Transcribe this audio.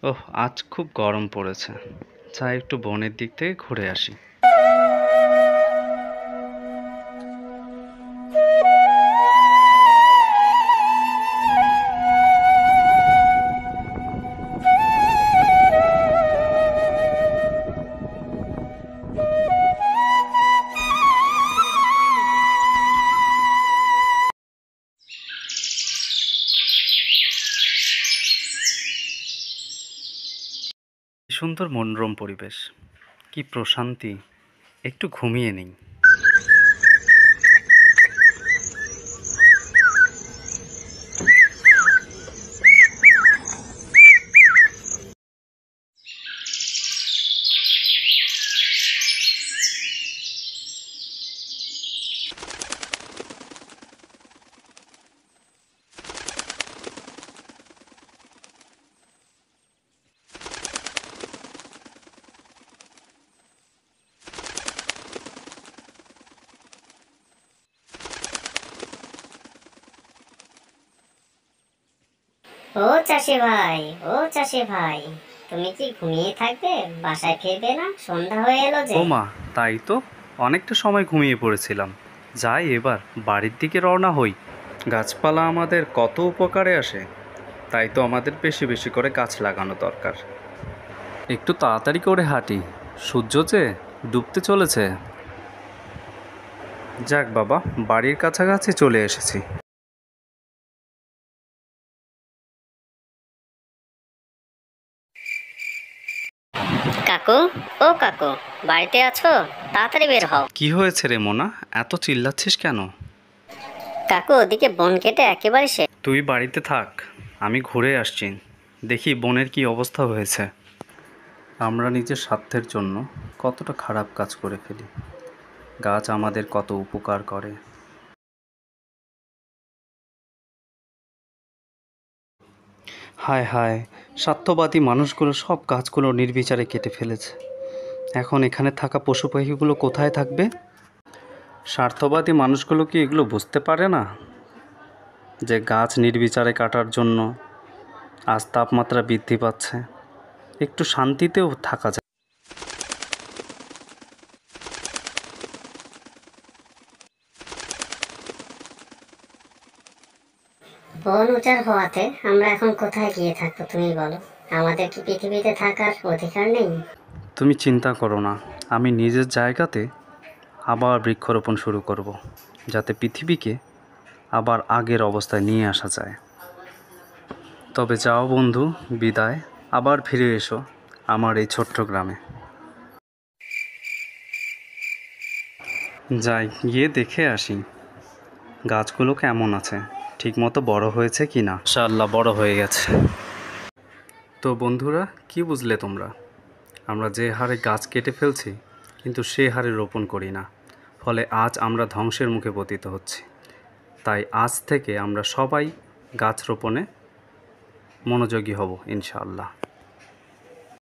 ওহ, আজ খুব গরম পড়েছে। যাই একটু বনের দিক থেকে ঘুরে আসি। কি সুন্দর মনোরম পরিবেশ, কি প্রশান্তি। একটু ঘুমিয়ে নিই। ও চাষি ভাই, ও চাষি ভাই, তুমি কি ঘুমিয়ে থাকবে? বাসায় ফিরবে না? সন্ধ্যা হয়ে এলো যে। ও মা, তাই তো। অনেকটা সময় ঘুমিয়ে পড়েছিলাম। যাই এবার বাড়ির দিকে রওনা হই। গাছপালা আমাদের কত উপকারে আসে, তাই তো আমাদের বেশি বেশি করে গাছ লাগানো দরকার। একটু তাড়াতাড়ি করে হাঁটি, সূর্য যে ডুবতে চলেছে। যাক বাবা, বাড়ির কাছাকাছি চলে এসেছি। কাকু, ও কাকু, বাড়িতে আছো? তাড়াতাড়ি বের হও। কি হয়েছে রে মোনা, এত চিল্লাচ্ছিস কেন? কাকু, ওদিকে বন কেটে একেবারে শেষ। তুই বাড়িতে থাক, আমি ঘুরে আসছি। দেখি বনের কি অবস্থা হয়েছে। আমরা নিজের স্বার্থের জন্য কতটা খারাপ কাজ করে ফেলি। গাছ আমাদের কত উপকার করে। হায় হায়, স্বার্থবাদী মানুষগুলো সব গাছগুলো নির্বিচারে কেটে ফেলেছে। এখন এখানে থাকা পশু পাখিগুলো কোথায় থাকবে? স্বার্থবাদী মানুষগুলো কি এগুলো বুঝতে পারে না যে গাছ নির্বিচারে কাটার জন্য আজ তাপমাত্রা বৃদ্ধি পাচ্ছে? একটু শান্তিতেও থাকা যায়। বন উজাড় হওয়াতে আমরা এখন কোথায় গিয়ে থাকবো তুমি বলো? আমাদের কি পৃথিবীতে থাকার অধিকার নেই? তুমি চিন্তা করো না, আমি নিজের জায়গাতে আবার বৃক্ষরোপণ শুরু করব, যাতে পৃথিবীকে আবার আগের অবস্থায় নিয়ে আসা যায়। তবে যাও বন্ধু, বিদায়। আবার ফিরে এসো আমার এই ছোট্ট গ্রামে। যাই গিয়ে দেখে আসি গাছগুলো কেমন আছে, ঠিকমতো বড় হয়েছে কি না। ইনশাআল্লাহ বড় হয়ে গেছে। তো বন্ধুরা, কি বুঝলে তোমরা? আমরা যে হারে গাছ কেটে ফেলছি, কিন্তু সে হারে রোপণ করি না। ফলে আজ আমরা ধ্বংসের মুখে পতিত হচ্ছি। তাই আজ থেকে আমরা সবাই গাছ রোপণে মনোযোগী হব ইনশাআল্লাহ।